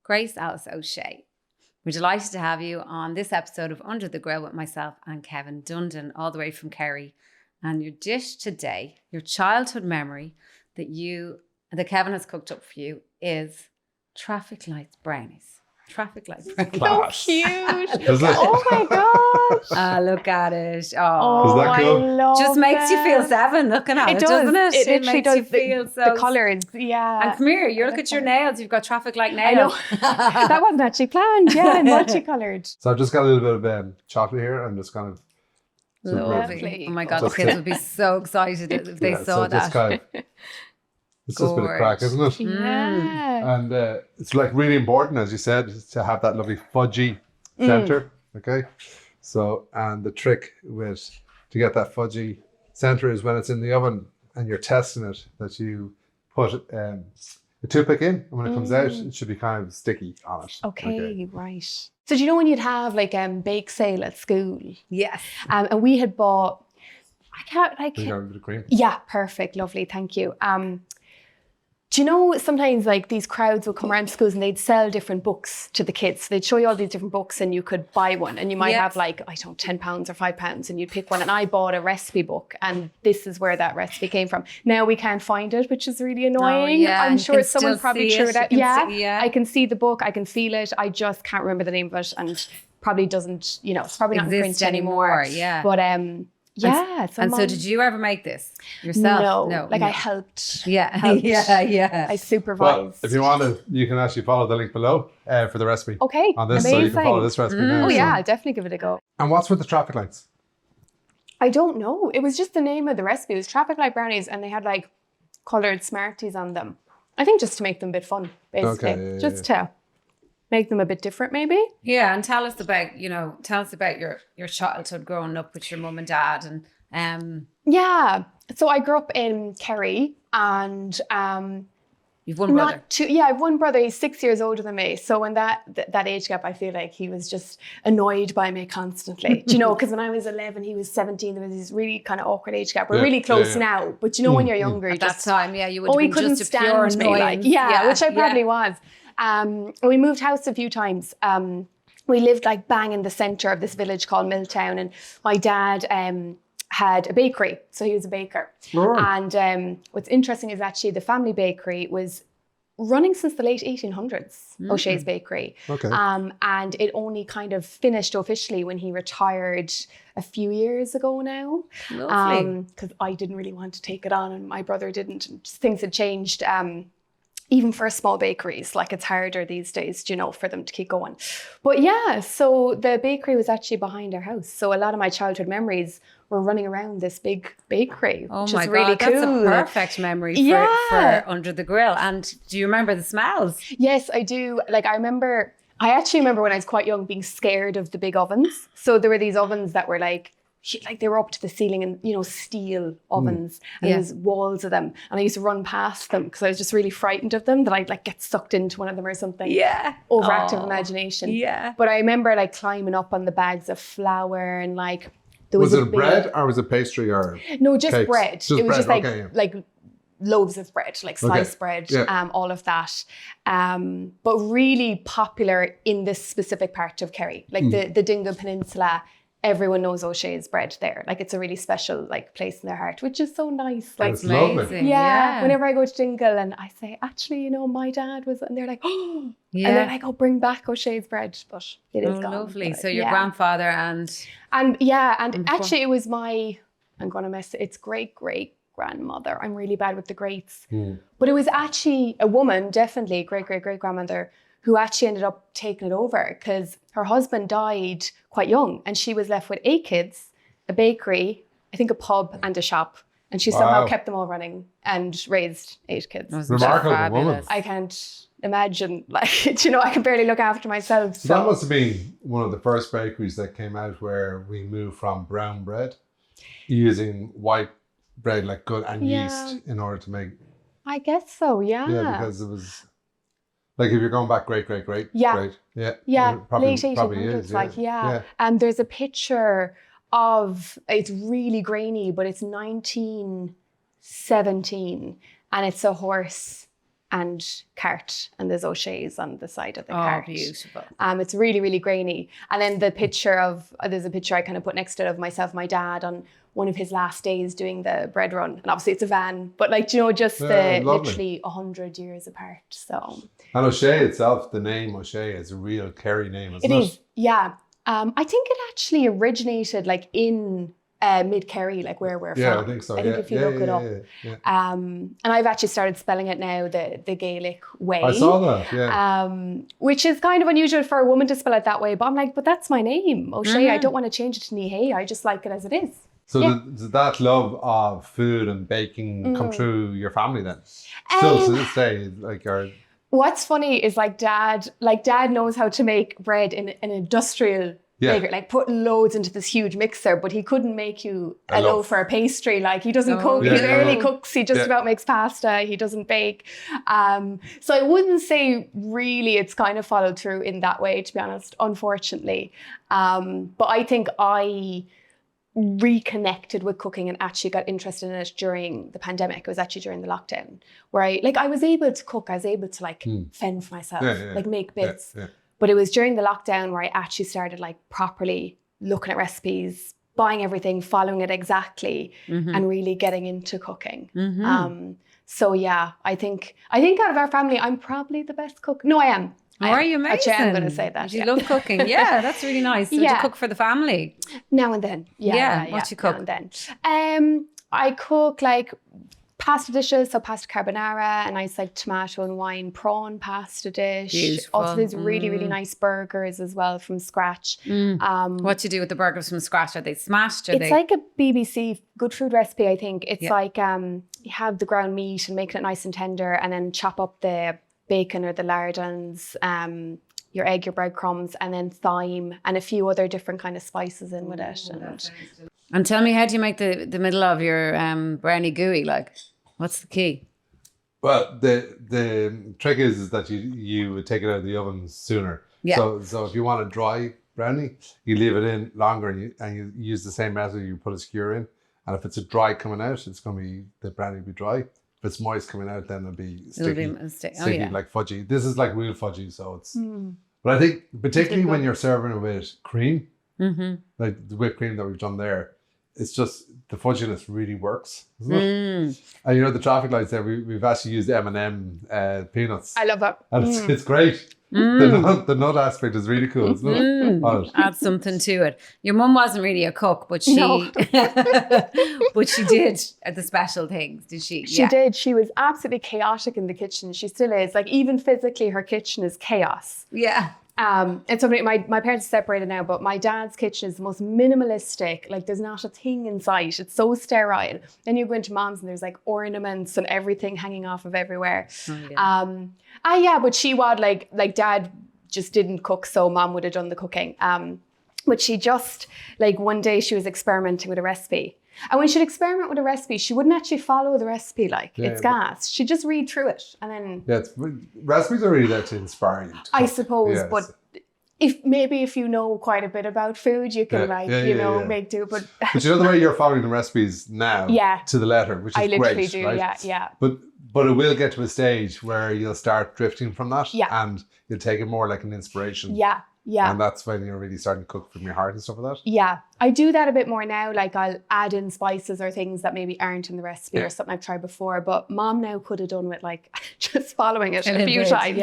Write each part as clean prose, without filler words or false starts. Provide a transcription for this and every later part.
Grace Alice O'Shea. We're delighted to have you on this episode of Under the Grill with myself and Kevin Dundon, all the way from Kerry. And your dish today, your childhood memory that Kevin has cooked up for you, is traffic lights brownies. Traffic lights brownies. So cute. Oh my gosh. Look at it. Is that cool? I love just makes you feel it. 7 looking at it, doesn't it? It literally makes does. you feel The colours, yeah. And come here, you look at your nails. You've got traffic light I nails. know. That wasn't actually planned. Yeah, multicoloured. So I've just got a little bit of chocolate here. I'm just kind of Lovely. Oh my God, the Just- kids would be so excited if they saw just that. kind of, it's just a bit of crack, isn't it? Yeah. And it's like really important, as you said, to have that lovely fudgy center. Okay. So, and the trick to get that fudgy center is when it's in the oven and you're testing it, that you put a toothpick in, and when it comes out, it should be kind of sticky on it. Okay, right. So do you know when you'd have like bake sale at school? Yes. And we had bought, You got a bit of cream. yeah, perfect, lovely, thank you. Do you know sometimes like these crowds will come around schools and they'd sell different books to the kids. They'd show you all these different books and you could buy one, and you might have like, I don't know, £10 or £5 and you'd pick one. And I bought a recipe book, and this is where that recipe came from. Now we can't find it, which is really annoying. yeah, I'm and you sure can someone still probably see threw it. it out. You Yeah, can see- yeah. I can see the book, I can feel it. I just can't remember the name of it, and probably doesn't, it's probably not in print Exist anymore. yeah. But yeah. And so did you ever make this yourself? No. I helped. Yeah. Helped. Yeah. I supervised. Well, if you want to, you can actually follow the link below for the recipe. Okay, On this, amazing. so you can follow this recipe now. Oh yeah, So- I'll definitely give it a go. And what's with the traffic lights? I don't know. It was just the name of the recipe. It was traffic light brownies, and they had like coloured Smarties on them. I think just to make them a bit fun, basically. Okay, yeah, just to make them a bit different, maybe. Yeah, and tell us about your childhood growing up with your mum and dad, and Yeah. So I grew up in Kerry, and you've one brother. I have one brother. He's 6 years older than me. So in that age gap, I feel like he was just annoyed by me constantly. Do you know? Because when I was 11, he was 17. There was this really kind of awkward age gap. We're really close now, but when you're younger, At you that just time, you would he have been couldn't just a pure stand me, annoyance. which I probably was. We moved house a few times. We lived like bang in the centre of this village called Milltown, and my dad had a bakery, so he was a baker. Right. And what's interesting is actually the family bakery was running since the late 1800s, O'Shea's Bakery. Okay. And it only kind of finished officially when he retired a few years ago now. Lovely. Because I didn't really want to take it on, and my brother didn't. And things had changed. Even for small bakeries, like it's harder these days, for them to keep going. But yeah, so the bakery was actually behind our house. So a lot of my childhood memories were running around this big bakery, which is really cool. That's a perfect memory for Under the Grill. And do you remember the smells? Yes, I do. I actually remember when I was quite young being scared of the big ovens. So there were these ovens that were like they were up to the ceiling, and steel ovens, and there was walls of them, and I used to run past them because I was just really frightened of them, that I'd like get sucked into one of them or something. Overactive imagination. But I remember like climbing up on the bags of flour, and like there Was was it bread or was it pastry or? No, just cakes? bread. Just It was bread, just like loaves of bread, like sliced bread, all of that. But really popular in this specific part of Kerry, like the Dingle Peninsula. Everyone knows O'Shea's bread there. Like it's a really special place in their heart, which is so nice. Like It's lovely. amazing. yeah, whenever I go to Dingle and I say, actually, my dad was, and they're like, oh, and they're like, oh, bring back O'Shea's bread, but it is gone. Lovely. But, So your grandfather and actually it was I'm gonna mess it. It's great grandmother. I'm really bad with the greats, but it was actually a woman, definitely great grandmother, who actually ended up taking it over because her husband died quite young, and she was left with 8 kids, a bakery, I think a pub and a shop. And she somehow kept them all running and raised 8 kids. Remarkable woman. I can't imagine, I can barely look after myself. So that must have been one of the first bakeries that came out where we moved from brown bread using white bread, like good, and yeast in order to make. I guess so, yeah. Yeah, because it was like if you're going back great. Yeah. Yeah. Late 1800s, And there's a picture of, it's really grainy, but it's 1917, and it's a horse and cart, and there's O'Shea's on the side of the Oh, cart. beautiful. It's really, really grainy. And then there's a picture I kind of put next to it of myself, my dad on one of his last days doing the bread run. And obviously it's a van, but like, just literally 100 years apart. So. And O'Shea itself, the name O'Shea is a real Kerry name, isn't it? It is, yeah. I think it actually originated like in mid-Kerry, like where we're from. Yeah, I think so. I think if you look it up. Yeah. And I've actually started spelling it now the Gaelic way. I saw that, yeah. Which is kind of unusual for a woman to spell it that way. But I'm like, but that's my name, O'Shea. I don't want to change it to Nihei. I just like it as it is. So did that love of food and baking come through your family then? Still to this day, like what's funny is dad knows how to make bread in an industrial baker, like put loads into this huge mixer, but he couldn't make you a loaf or a pastry. Like he doesn't cook, he barely cooks, he just about makes pasta, he doesn't bake. So I wouldn't say really it's kind of followed through in that way, to be honest, unfortunately. But I think I reconnected with cooking and actually got interested in it during the pandemic. It was actually during the lockdown where I was able to cook, I was able to fend for myself, make bits. But it was during the lockdown where I actually started properly looking at recipes, buying everything, following it exactly, and really getting into cooking. So yeah, I think out of our family, I'm probably the best cook. No, I am. Are you amazing? Actually, I'm going to say that. You love cooking. Yeah, that's really nice. So do you cook for the family? Now and then. What do you cook? Now and then. I cook pasta dishes, so pasta carbonara, a nice tomato and wine prawn pasta dish. Beautiful. Also, there's really, really nice burgers as well from scratch. What do you do with the burgers from scratch? Are they smashed? It's like a BBC good food recipe, I think. It's you have the ground meat and making it nice and tender, and then chop up the bacon or the lardons, your egg, your breadcrumbs, and then thyme and a few other different kind of spices in with it. And tell me, how do you make the middle of your brownie gooey? What's the key? Well, the trick is that you would take it out of the oven sooner. Yeah. So if you want a dry brownie, you leave it in longer and you use the same method. You put a skewer in, and if it's a dry coming out, the brownie will be dry. If it's moist coming out, then it'll be sticky like fudgy. This is like real fudgy, so it's. But I think particularly when you're serving it with cream, like the whipped cream that we've done there, it's just the fudginess really works, isn't it? And the traffic lights there, we've actually used M&M peanuts. I love that. And it's great. The nut aspect is really cool, isn't it? Add something to it. Your mum wasn't really a cook, but she but she did the special things, did she? She did. She was absolutely chaotic in the kitchen. She still is. Even physically, her kitchen is chaos. Yeah. And so my parents are separated now, but my dad's kitchen is the most minimalistic. There's not a thing in sight. It's so sterile. Then you go into mom's and there's ornaments and everything hanging off of everywhere. But she would dad just didn't cook, so mom would have done the cooking. But she just one day she was experimenting with a recipe. And when she'd experiment with a recipe, she wouldn't actually follow the recipe it's gas. She'd just read through it and then... Yeah, recipes are really there to inspire you. I suppose, but if you know quite a bit about food, you can make do. But the way you're following the recipes now to the letter, which is great. I literally do, right? yeah. But it will get to a stage where you'll start drifting from that and you'll take it more like an inspiration. Yeah. And that's when you're really starting to cook from your heart and stuff like that. Yeah, I do that a bit more now. I'll add in spices or things that maybe aren't in the recipe or something I've tried before. But mom now could have done with just following it a few times.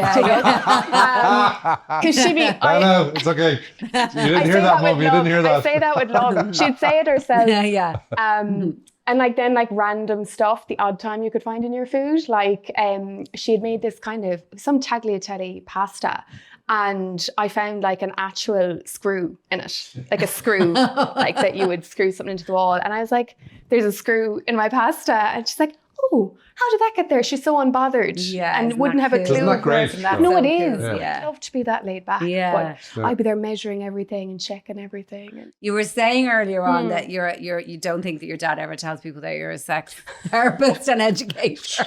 Because she'd be... I know, it's okay. You didn't hear that, Mom. You didn't hear that. I say that with love. She'd say it herself. Yeah. And then random stuff, the odd time you could find in your food. She had made this kind of some tagliatelle pasta. And I found an actual screw in it, a screw, that you would screw something into the wall. And I was like, there's a screw in my pasta. And she's like, oh, how did that get there? She's so unbothered and wouldn't have a clue. Isn't that great? No, it is. I'd love to be that laid back. Yeah. But I'd be there measuring everything and checking everything. You were saying earlier on that you don't think that your dad ever tells people that you're a sex therapist and educator.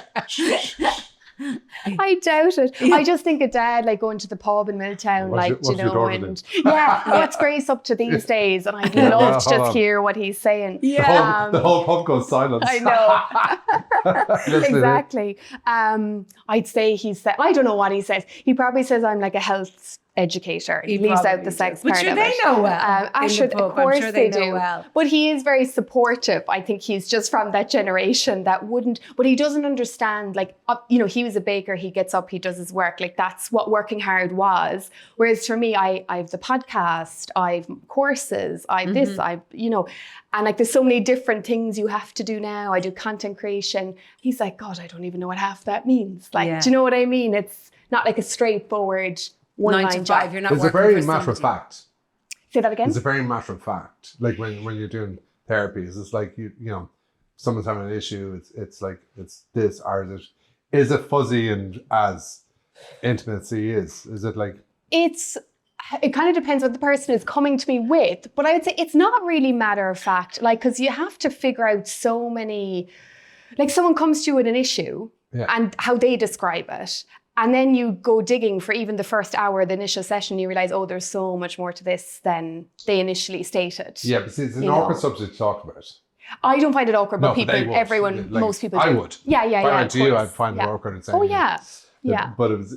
I doubt it. I just think of Dad like going to the pub in Milltown, what's Grace up to these days? And I'd love to just hear what he's saying. Yeah, the whole pub goes silent. I know. Exactly. I'd say I don't know what he says. He probably says I'm like a health educator. He leaves out the sex part of it. But they know well. Of course I'm sure they know do. well. But he is very supportive. I think he's just from that generation that wouldn't, but he doesn't understand, like, he was a baker, he gets up, he does his work. Like, that's what working hard was. Whereas for me, I have the podcast, I've courses, I've this, and like there's so many different things you have to do now. I do content creation. He's like, God, I don't even know what half that means. Like, do you know what I mean? It's not like a straightforward 9 to 5. You're not it's a very matter of fact. Say that again? It's a very matter of fact. Like when you're doing therapies, it's like, someone's having an issue. It's like, it's this, or is it fuzzy and as intimacy is? Is it like? It kind of depends what the person is coming to me with, but I would say it's not really matter of fact. Like, because you have to figure out so many, like someone comes to you with an issue and how they describe it. And then you go digging for even the first hour of the initial session, you realize, there's so much more to this than they initially stated. Yeah, but see, it's an awkward subject to talk about. I don't find it awkward, but most people do. I would. Yeah. If I went to you, I'd find it awkward and say, yeah. But it was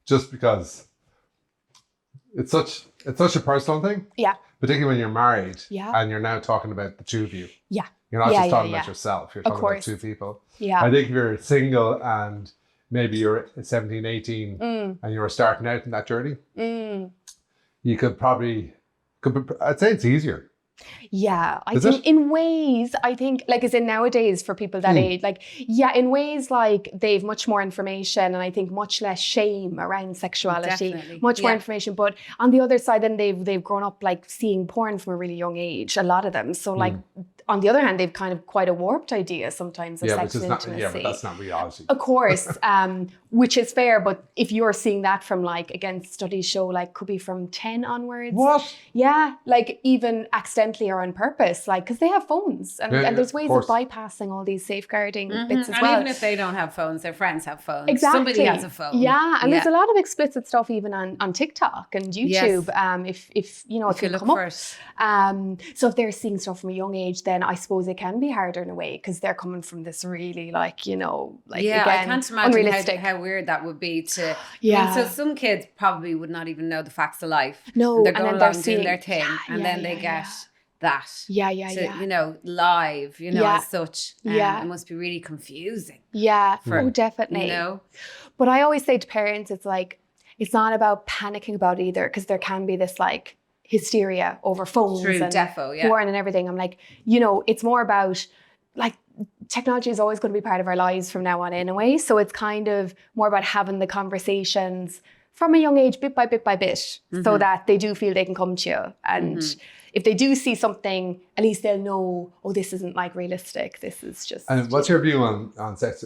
just because it's such a personal thing. Yeah. Particularly when you're married and you're now talking about the two of you. Yeah. You're not just talking about yourself, you're talking about two people. Yeah. I think if you're single and maybe you're 17, 18 and you were starting out in that journey, you I'd say it's easier. Yeah, I think in ways, like as in nowadays for people that age, like, in ways like they've much more information and I think much less shame around sexuality, much more information. But on the other side, then they've grown up like seeing porn from a really young age, a lot of them. So like, on the other hand, they've kind of quite a warped idea sometimes of sex and intimacy. But that's not reality. Of course, which is fair. But if you're seeing that from like, again, studies show like could be from 10 onwards. What? Yeah, like even accidentally or on purpose, like because they have phones and there's ways of bypassing all these safeguarding bits as well. And even if they don't have phones, their friends have phones. Exactly. Somebody has a phone. Yeah, and there's a lot of explicit stuff even on TikTok and YouTube. Yes. If you look for it. So if they're seeing stuff from a young age, then I suppose it can be harder in a way because they're coming from this really I can't imagine how weird that would be to. Yeah. So some kids probably would not even know the facts of life. No, they're going along doing their thing, and then they get that. Live. As such. It must be really confusing. Yeah. Definitely. But I always say to parents, it's like it's not about panicking about it either because there can be this like hysteria over phones and porn and everything. I'm like, it's more about like technology is always going to be part of our lives from now on anyway. So it's kind of more about having the conversations from a young age, bit by bit, so that they do feel they can come to you. And if they do see something, at least they'll know, this isn't like realistic. This is just. And what's your view on sex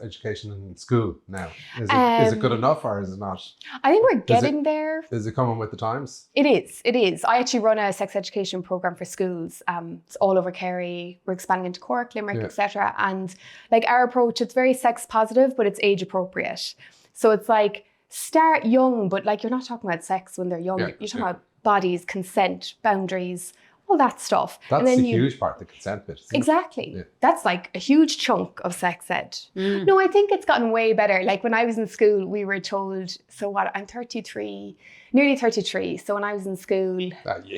education in school now? Is it good enough or is it not? I think we're getting there. Is it coming with the times? It is. I actually run a sex education program for schools. It's all over Kerry. We're expanding into Cork, Limerick, etc. And like our approach, it's very sex positive, but it's age appropriate. So it's like start young, but like you're not talking about sex when they're young. You're talking about bodies, consent, boundaries, all that stuff. That's the huge part, the consent bit. Exactly. Yeah. That's like a huge chunk of sex ed. No, I think it's gotten way better. Like when I was in school, we were told, I'm 33, nearly 33. So when I was in school... You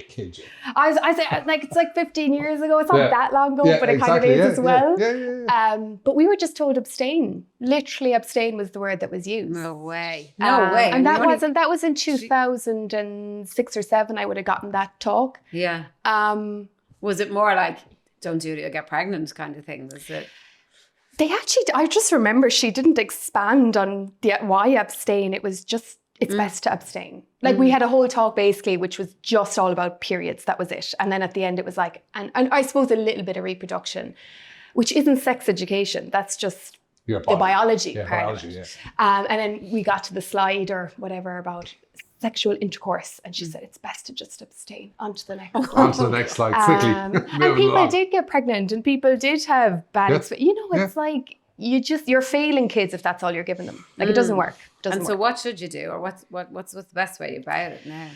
kid you. I said, like, it's like 15 years ago. It's not that long ago, but it kind of is as well. Yeah. But we were just told abstain. Literally abstain was the word that was used. No way. And that was in 2006 or 7, I would have gotten that talk. Yeah. Was it more like, don't do it, you'll get pregnant kind of thing? Was it? I just remember she didn't expand on why abstain. It was just, it's best to abstain. Like we had a whole talk basically, which was just all about periods. That was it. And then at the end it was like, and I suppose a little bit of reproduction, which isn't sex education. That's just the biology part of it. Yeah. And then we got to the slide or whatever about sexual intercourse, and she said it's best to just abstain. On to the next slide. On to the next slide, quickly. And people did get pregnant and people did have bad experiences. It's like, you're failing kids if that's all you're giving them. Like it doesn't work. So what should you do, or what's the best way about it now?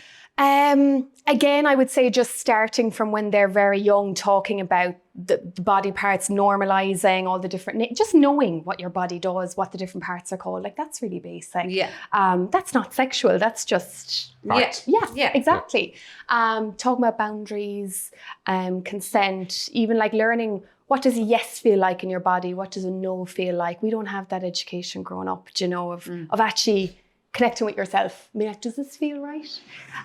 Again, I would say just starting from when they're very young, talking about the body parts, normalizing all the different, just knowing what your body does, what the different parts are called. Like that's really basic. Yeah. That's not sexual. That's just, yeah, exactly. Talking about boundaries, consent, even like learning what does a yes feel like in your body? What does a no feel like? We don't have that education growing up, of actually connecting with yourself. I mean, like, does this feel right?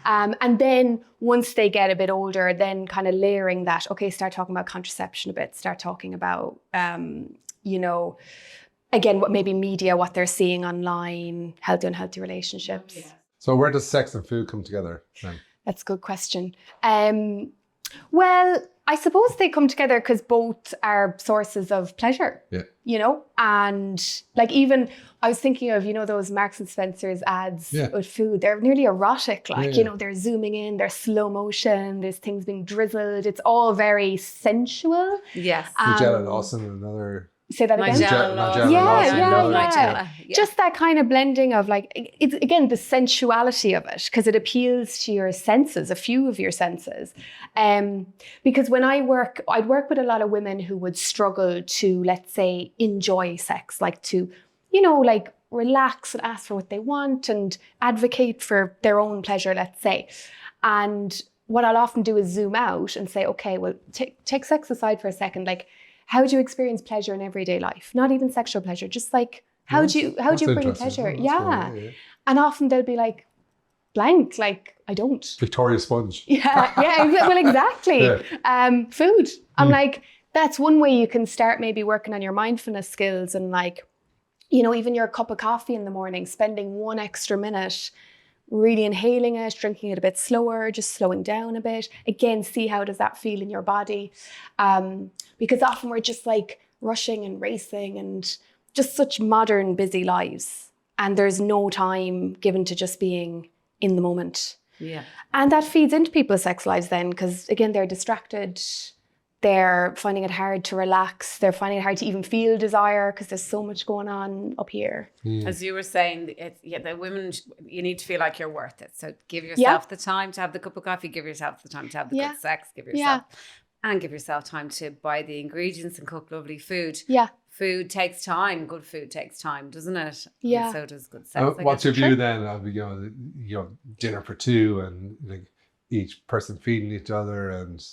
And then once they get a bit older, then kind of layering that, okay, start talking about contraception a bit, start talking about, again, what maybe media, what they're seeing online, healthy, unhealthy relationships. Yeah. So where does sex and food come together then? That's a good question. Well, I suppose they come together because both are sources of pleasure, and like even I was thinking of, those Marks and Spencer's ads with food, they're nearly erotic, like, they're zooming in, they're slow motion, there's things being drizzled. It's all very sensual. Yes. Nigella Lawson, another... Say that again? Yeah. Just that kind of blending of like, it's again, the sensuality of it, because it appeals to your senses, a few of your senses. Because when I'd work with a lot of women who would struggle to, let's say, enjoy sex, like to, like relax and ask for what they want and advocate for their own pleasure, let's say. And what I'll often do is zoom out and say, okay, well, take sex aside for a second, like, how do you experience pleasure in everyday life? Not even sexual pleasure, just like, how do you bring pleasure? Yeah. And often they'll be like, blank, like, I don't. Victoria Sponge. Yeah, well, exactly. Food. I'm like, that's one way you can start maybe working on your mindfulness skills and like, even your cup of coffee in the morning, spending 1 extra minute really inhaling it, drinking it a bit slower, just slowing down a bit. Again, see how does that feel in your body. Because often we're just like rushing and racing and just such modern, busy lives. And there's no time given to just being in the moment. Yeah. And that feeds into people's sex lives then, because again, they're distracted. They're finding it hard to relax. They're finding it hard to even feel desire because there's so much going on up here. As you were saying, the women, you need to feel like you're worth it. So give yourself the time to have the cup of coffee, give yourself the time to have the good sex, give yourself time to buy the ingredients and cook lovely food. Yeah. Food takes time. Good food takes time, doesn't it? Yeah. And so does good sex. What's your view then of, dinner for two and like each person feeding each other and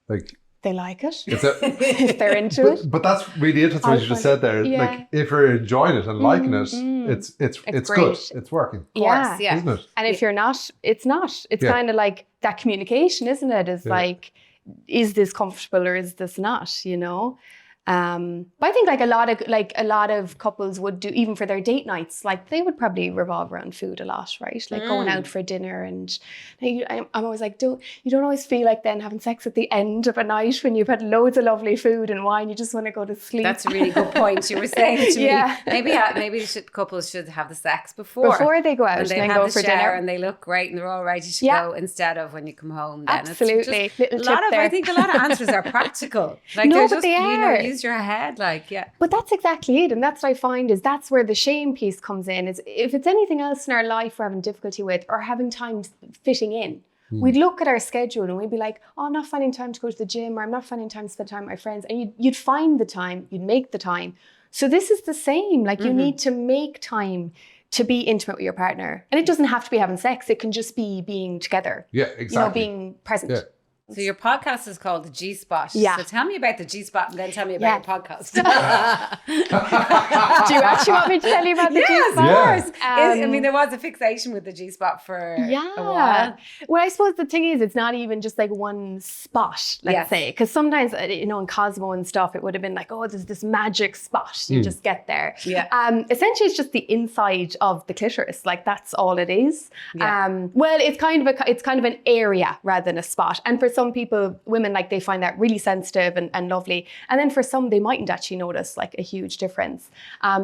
like... They like it. If they're into it. But that's really interesting what you just said there. Yeah. Like if you're enjoying it and liking it, it's good. It's working. Yeah. Isn't it? And if you're not, it's not. It's kind of like that communication, isn't it? Is like, is this comfortable or is this not, But I think like a lot of couples would do, even for their date nights, like they would probably revolve around food a lot, right? Like going out for dinner, and I'm always like, you don't always feel like then having sex at the end of a night when you've had loads of lovely food and wine, you just want to go to sleep. That's a really good point. You were saying to me, maybe couples should have the sex before they go out and then go for dinner, and they look great and they're all ready to go, instead of when you come home. Then absolutely, I think a lot of answers are practical. Like no, they're but just, they are. Use your head, But that's exactly it, and that's what I find is that's where the shame piece comes in. Is if it's anything else in our life we're having difficulty with or having time fitting in, we'd look at our schedule and we'd be like, oh, I'm not finding time to go to the gym, or I'm not finding time to spend time with my friends, and you'd find the time, you'd make the time. So this is the same. Like you need to make time to be intimate with your partner, and it doesn't have to be having sex. It can just be being together. Yeah, exactly. Being present. Yeah. So your podcast is called The G-Spot. Yeah. So tell me about the G-Spot and then tell me about your podcast. Do you actually want me to tell you about the G-Spot? Yes, of course. There was a fixation with the G-Spot for a while. Well, I suppose the thing is, it's not even just like one spot, let's say. Because sometimes, in Cosmo and stuff, it would have been like, oh, there's this magic spot. You just get there. Yeah. Essentially, it's just the inside of the clitoris. Like, that's all it is. Yeah. Well, it's kind of an area rather than a spot. And for some people, women, like they find that really sensitive and lovely. And then for some, they mightn't actually notice like a huge difference.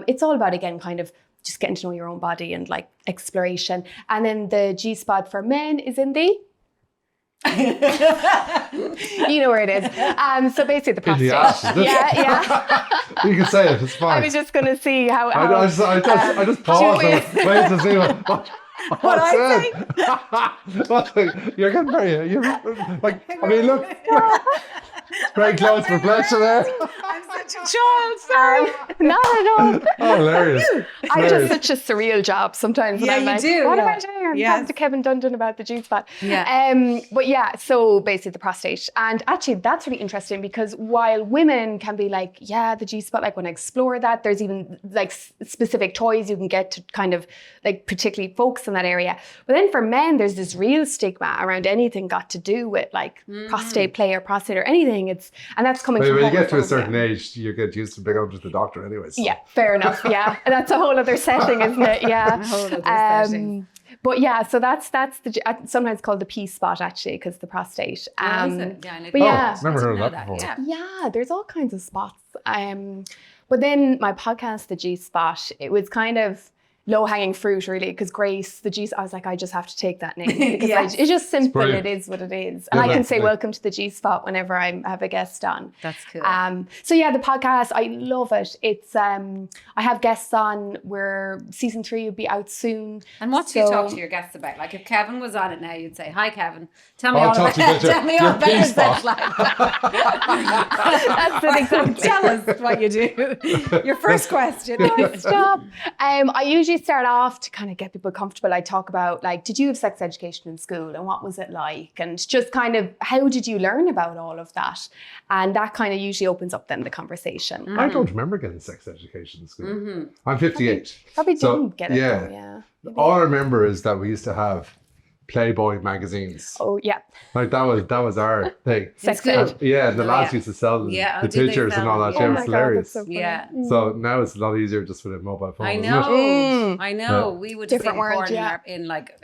It's all about, again, kind of just getting to know your own body and like exploration. And then the G-spot for men is in the You know where it is. So basically the prostate. In the ass, is it? Yeah. You can say it. It's I fine. was just going to see how. I just paused and waited to see what I said. You're getting very. I mean, look. Very close for pleasure there. I'm such a child, sorry. Not at all. Oh, hilarious. I do such a surreal job sometimes. Yeah, I'm you like, do. what Yeah. am I doing? I'm Yes. talking to Kevin Dundon about the G-spot. Yeah. But yeah, so basically the prostate. And actually that's really interesting because while women can be like, yeah, the G-spot, like when I explore that, there's even like specific toys you can get to kind of like particularly focus on that area. But then for men, there's this real stigma around anything got to do with like prostate play or prostate or anything. And that's coming from when you get to a homophobia. certain age, you get used to being under the doctor anyway. So. Yeah, fair enough. Yeah, and that's a whole other setting, isn't it? Yeah. A whole other setting. But yeah, so that's sometimes called the P spot actually because the prostate. Is it? Yeah, I know. But yeah, never heard of know that before. Yeah. yeah, there's all kinds of spots. But then my podcast, the G spot, it was kind of low-hanging fruit really because Grace, the G, I was like, I just have to take that name because Yes. it's just simple. brilliant. It is what it is. And I can say welcome to the G spot whenever I have a guest on. That's cool. So yeah, the podcast, I love it. It's I have guests on where season 3 will be out soon. And what do you talk to your guests about? Like if Kevin was on it now, you'd say, "Hi, Kevin. Tell me I'll all talk to you about about tell me your all about your P-spot." sex life." That's it, exactly. Tell us what you do. Your first question. Stop. I usually start off to kind of get people comfortable. I talk about like, did you have sex education in school and what was it like? And just kind of, how did you learn about all of that? And that kind of usually opens up then the conversation. I don't remember getting sex education in school. I'm 58. Probably So, didn't get it yeah. though, yeah. All I remember is that we used to have Playboy magazines. Oh yeah. Like that was our thing. Sex good. ed. Yeah, the lads Yeah. used to sell them Yeah, the did they pictures sell and all them? that. Yeah. Yeah, Oh it my was God, hilarious. that's so funny. Yeah. So now it's a lot easier just with a mobile phone. I isn't know. it? I know. Yeah. We would Different see porn world, yeah. in like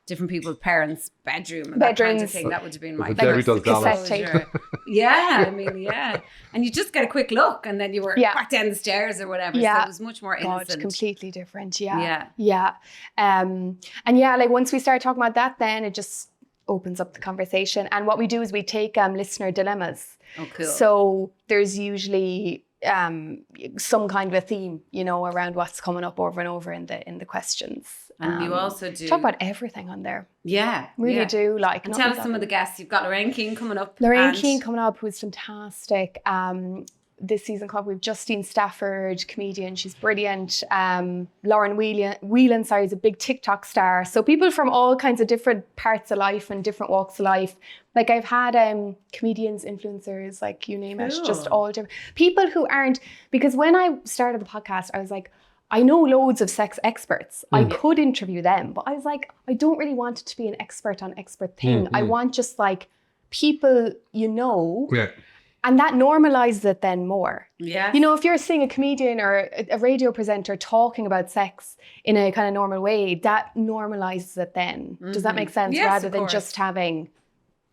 different people's parents' bedroom and that kind of Bedrooms. thing. That would have been my With the Debbie first Does Cassette tape. exposure. Yeah, I mean, yeah. And you just get a quick look and then you were Yeah. back down the stairs or whatever. Yeah. So it was much more God, innocent. completely different. Yeah. Yeah. Yeah. And yeah, like once we start talking about that, then it just opens up the conversation. And what we do is we take listener dilemmas. Oh, cool. So there's usually some kind of a theme, you know, around what's coming up over and over in the questions. And you also do talk about everything on there. Yeah. Really yeah. do. Like, And not tell like us some that. of the guests. You've got Lorraine Keane coming up. Lorraine and- Keane coming up, who's fantastic. This season club, we've Justine Stafford, comedian, she's brilliant. Lauren Whelan, is a big TikTok star. So people from all kinds of different parts of life and different walks of life. Like I've had comedians, influencers, like you name it, just Cool. all different people who aren't, because when I started the podcast, I was like, I know loads of sex experts. I could interview them, but I was like, I don't really want it to be an expert on expert thing. I want just like people, you know, Yeah. and that normalizes it then more. Yeah. You know, if you're seeing a comedian or a radio presenter talking about sex in a kind of normal way, that normalizes it then. Does that make sense? Yes, Rather of than course. just having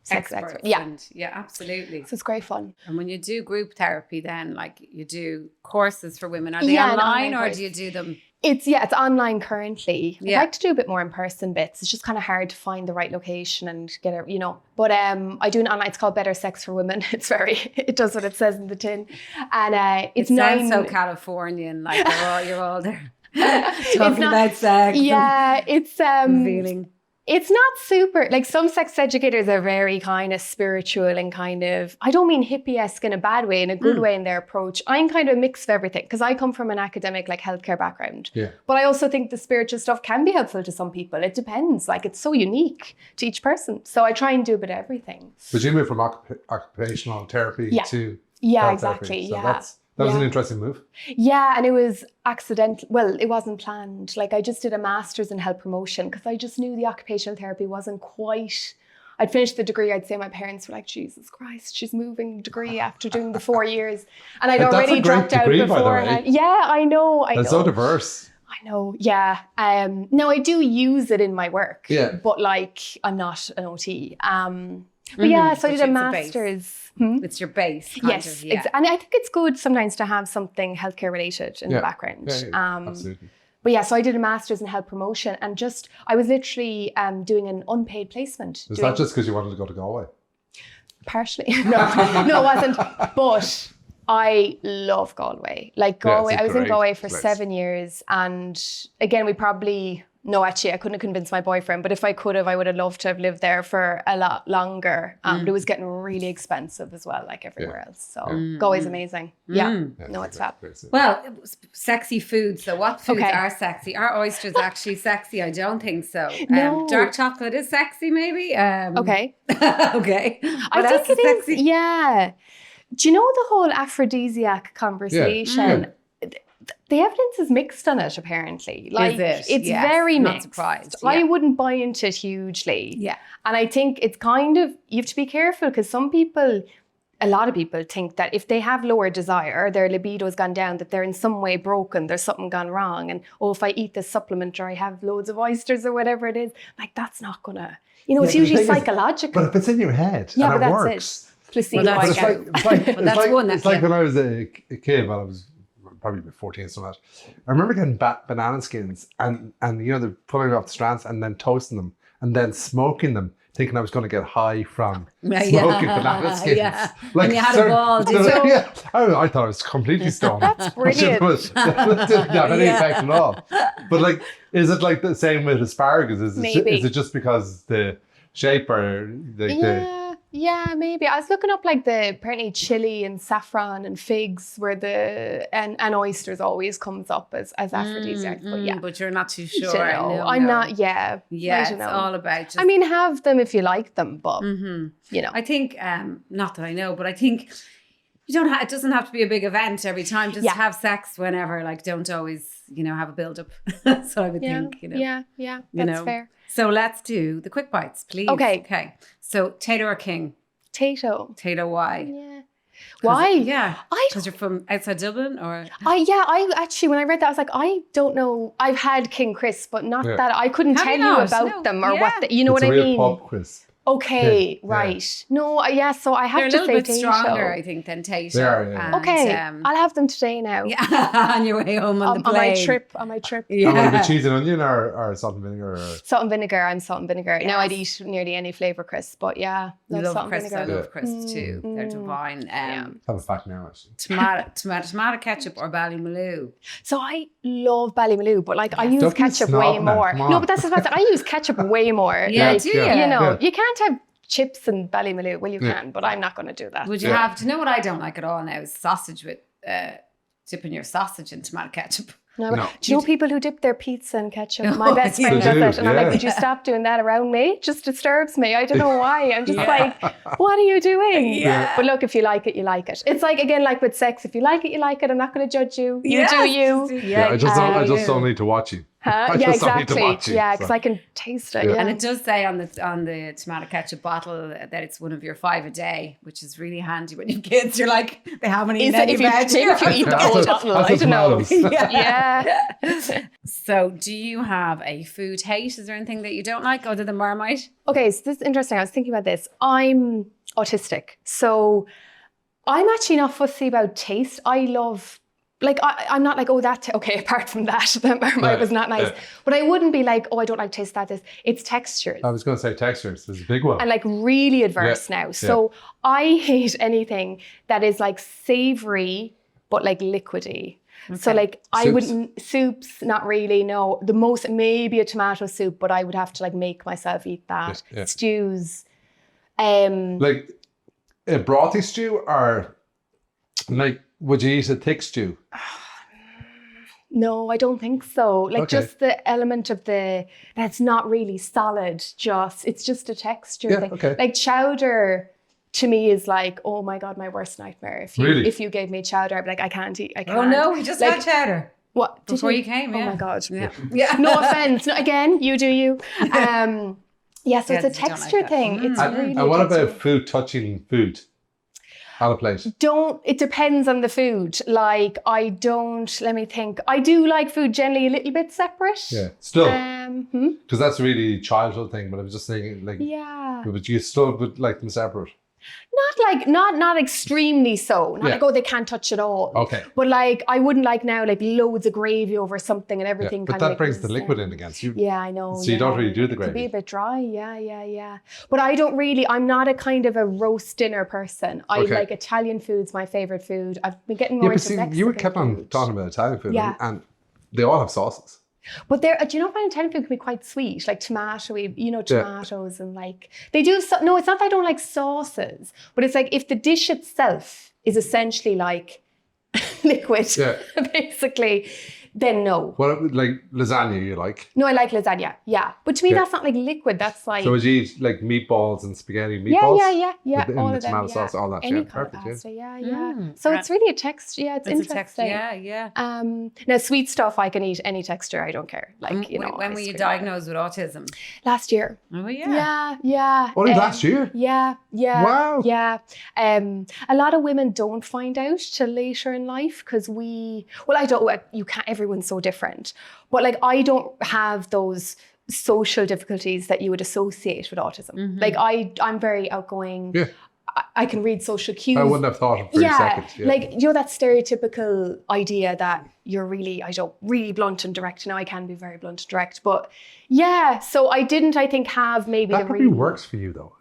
sex experts. experts. Yeah. And, yeah, absolutely. So it's great fun. And when you do group therapy, then like you do courses for women, are they Yeah, an online online or course. do you do them? It's online currently. Yeah. I'd like to do a bit more in-person bits. It's just kind of hard to find the right location and get it, you know. But I do an online, it's called Better Sex for Women. It does what it says in the tin. And it's It sounds 9... so Californian, like you're all there talking about sex. Yeah, it's and feeling. It's not super, like some sex educators are very kind of spiritual and kind of, I don't mean hippie-esque in a bad way, in a good way in their approach. I'm kind of a mix of everything because I come from an academic like healthcare background. Yeah. But I also think the spiritual stuff can be helpful to some people. It depends, like it's so unique to each person. So I try and do a bit of everything. But you moved from occupational therapy Yeah. to Yeah, art therapy. exactly. So Yeah. that was an Yeah. interesting move. Yeah, and it was accidental. Well, it wasn't planned. Like I just did a master's in health promotion because I just knew the occupational therapy wasn't quite. I'd finished the degree. I'd say my parents were like, Jesus Christ, she's moving degree after doing the 4 years. And I'd But that's a already great dropped out degree, by the way. beforehand. Yeah, I know. It's so diverse. I know, yeah. Now I do use it in my work. Yeah. But like, I'm not an OT. But yeah, so I But did a it's a base. master's. It's your base. Kind Yes, of, yeah. and I think it's good sometimes to have something healthcare related in the background. Yeah, absolutely. But yeah, so I did a master's in health promotion, and I was literally doing an unpaid placement. Is that just because you wanted to go to Galway? Partially. No, it wasn't. But I love Galway. Like Galway, I was in Galway for 7 years, and again, no, actually, I couldn't have convinced my boyfriend, but if I could have, I would have loved to have lived there for a lot longer. But it was getting really expensive as well, like everywhere else. So Galway's amazing. Yeah. No, it's fab. Well, sexy food. So what foods are sexy? Are oysters actually sexy? I don't think so. No. Dark chocolate is sexy, maybe. Okay. Okay. I think it is. Sexy? Yeah. Do you know the whole aphrodisiac conversation? Yeah. The evidence is mixed on it, apparently. Like, is it? It's very mixed. Not surprised. Yeah. I wouldn't buy into it hugely. Yeah. And I think it's kind of, you have to be careful, because a lot of people think that if they have lower desire, their libido's gone down, that they're in some way broken, there's something gone wrong. And, if I eat this supplement or I have loads of oysters or whatever it is, like, that's not gonna, it's usually psychological. But if it's in your head and it works. Placebo, I get. It's like when I was a kid, when I was probably about 14 or something. I remember getting banana skins and they're pulling it off the strands and then toasting them and then smoking them, thinking I was going to get high from smoking banana skins. Yeah. Like, and you had a ball, did you? Yeah. I thought I was completely stoned. That's brilliant. It didn't have any effect at all. But like, is it like the same with asparagus? Is it just because the shape or the Yeah, maybe. I was looking up like apparently chili and saffron and figs where and oysters always comes up as aphrodisiacs. But but you're not too sure. I'm not. Yeah, it's all about. I mean, have them if you like them, but I think not that I know, but I think you don't. It doesn't have to be a big event every time. Just have sex whenever. Like, don't always have a build up. So I would think. Yeah, that's fair. So let's do the quick bites, please. Okay. So Tato or King? Tato. Tato, why? Yeah. Why? Yeah. Because you're from outside Dublin, or? I actually, when I read that, I was like, I don't know. I've had King Crisp, but not that. I couldn't tell you about them or what. You know what I mean? It's a real pub crisp. Okay, right. No, so I have to say Tato. They're a little bit stronger, I think, than Tato. They are, yeah. Okay, I'll have them today now. Yeah, on your way home on the plane. On my trip. Yeah. And would it be cheese and onion or salt and vinegar? Or? Salt and vinegar. I'm salt and vinegar. Yes. Now I'd eat nearly any flavour crisp, but love salt crisps. and vinegar. I love crisps too. They're divine. Have a fact now, actually. Tomato ketchup or Ballymaloo? So I love Ballymaloo, but like I use ketchup way more. No, but that's what I use ketchup way more. Yeah, do you? You can't have chips and Ballymaloo. Well, you can, but I'm not going to do that. Would you have? Do you know what I don't like at all now is sausage with dipping your sausage in tomato ketchup. No. Do you know people who dip their pizza in ketchup? My best friend does it, and I'm like, would you stop doing that around me? It just disturbs me. I don't know why. I'm just like, what are you doing? Yeah. But look, if you like it, you like it. It's like, again, like with sex, if you like it, you like it. I'm not going to judge you. You do you. Yeah, I just don't need to watch you. Yeah, exactly. Yeah, because I can taste it. Yeah. And it does say on the tomato ketchup bottle that it's one of your 5 a day, which is really handy when you have kids. You're like, how many veg? If you eat the whole bottle, I don't know. Yeah. So, do you have a food hate? Is there anything that you don't like other than Marmite? Okay, so this is interesting. I was thinking about this. I'm autistic, so I'm actually not fussy about taste. I love. Like, I'm not like, apart from that Marmite was not nice. But I wouldn't be like, I don't like taste that. It's textures. I was going to say textures. There's a big one. I'm like really adverse now. So I hate anything that is like savoury, but like liquidy. Okay. So like soups, not really, no. The most, maybe a tomato soup, but I would have to like make myself eat that. Yeah. Stews. Like a brothy stew or like, would you eat a thick stew? No, I don't think so. Like just the element of that's not really solid. It's just a texture thing. Okay. Like chowder to me is like, oh my God, my worst nightmare. If you gave me chowder, I'd be like, I can't eat. Oh no, we just had chowder. What? Before you came, Oh my God. Yeah. No offense. No, again, you do you. So it's a texture thing. It's really and what about food touching food? On a plate? It depends on the food. Like, let me think. I do like food generally a little bit separate. Yeah, still. Because that's a really childhood thing, but I was just saying, like, but you still would like them separate. Not extremely so. Not like, oh, they can't touch it all. Okay. But like, I wouldn't like now like loads of gravy over something and everything. But that brings the liquid in against you. Yeah, I know. So you don't really do the It could be a gravy. bit dry. Yeah. But I'm not a kind of a roast dinner person. I like Italian food's my favorite food. I've been getting more into Mexican you kept on food. talking about Italian food, Yeah. and they all have sauces. But do you know what Italian food can be quite sweet, like tomatoes and like they do. No, it's not that I don't like sauces, but it's like if the dish itself is essentially like liquid, basically, then no. What, like lasagna you like? No, I like lasagna. Yeah, but to me that's not like liquid. That's like. So would you eat like meatballs and spaghetti meatballs? Yeah. With, all the of them. tomato sauce, all that. Any Yeah, kind perfect. of pasta. Yeah. Mm. So it's really a texture. Yeah, it's interesting. A texture. Yeah. Now sweet stuff I can eat any texture. I don't care. Like when were you diagnosed with autism? Last year. Oh yeah. Yeah. Only last year? Yeah. Wow. Yeah. A lot of women don't find out till later in life because you can't, everyone's so different. But like, I don't have those social difficulties that you would associate with autism. Mm-hmm. Like I'm very outgoing. Yeah. I can read social cues. I wouldn't have thought of for a second. Yeah. Like, that stereotypical idea that you're really blunt and direct. Now I can be very blunt and direct, but yeah. So I think have maybe that probably works for you though.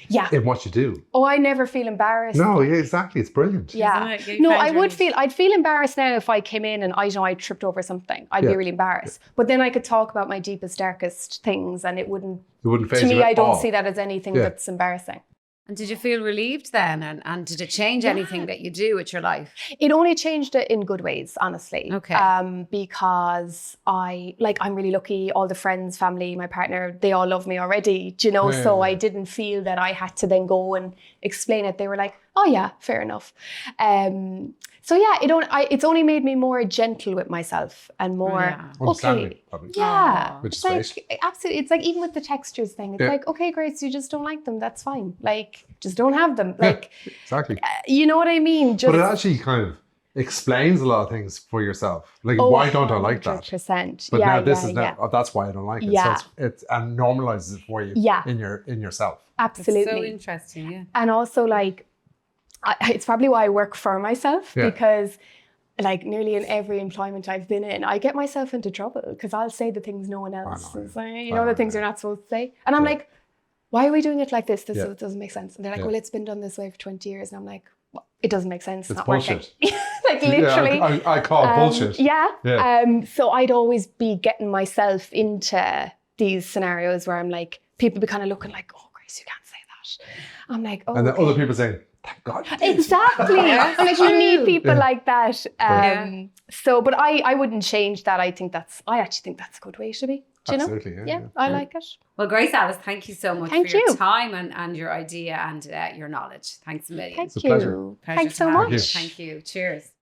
Yeah. In what you do. Oh, I never feel embarrassed. No, yeah, exactly. It's brilliant. Yeah. No, I'd feel embarrassed now if I came in and I tripped over something. I'd be really embarrassed. But then I could talk about my deepest, darkest things and it wouldn't faze to me, you at I don't all. see that as anything that's embarrassing. And did you feel relieved then? And did it change anything that you do with your life? It only changed it in good ways, honestly. Okay. Because I'm really lucky. All the friends, family, my partner, they all love me already, so I didn't feel that I had to then go and explain it. They were like, oh yeah, fair enough. So yeah, it's only made me more gentle with myself and more understanding, probably. Yeah, which is great. Absolutely. It's like even with the textures thing, it's like, okay, Grace, you just don't like them. That's fine. Like, just don't have them. Like, exactly. You know what I mean? But it actually kind of explains a lot of things for yourself. Like, why don't I like that? 100%. But now this is now. Oh, that's why I don't like it. Yeah. So it's and normalizes it for you. In yourself. Absolutely. It's so interesting. Yeah. And also like. It's probably why I work for myself because like nearly in every employment I've been in, I get myself into trouble because I'll say the things no one else is saying, the things you're not supposed to say. And I'm like, why are we doing it like this? This doesn't make sense. And they're like, well, it's been done this way for 20 years. And I'm like, well, it doesn't make sense. It's not bullshit. Working. Like literally. Yeah, I call it bullshit. Yeah. So I'd always be getting myself into these scenarios where I'm like, people be kind of looking like, oh, Grace, you can't say that. I'm like, oh. And then other people saying, thank God. Exactly. I'm like, you need people like that. So, but I wouldn't change that. I actually think that's a good way to be. Do you know? Absolutely, Yeah, I like it. Well, Grace Alice, thank you so much Thank for your you. time and your idea and your knowledge. Thanks a million. Thank a pleasure. you. Pleasure Thanks to so have you. much. Thank you. Cheers.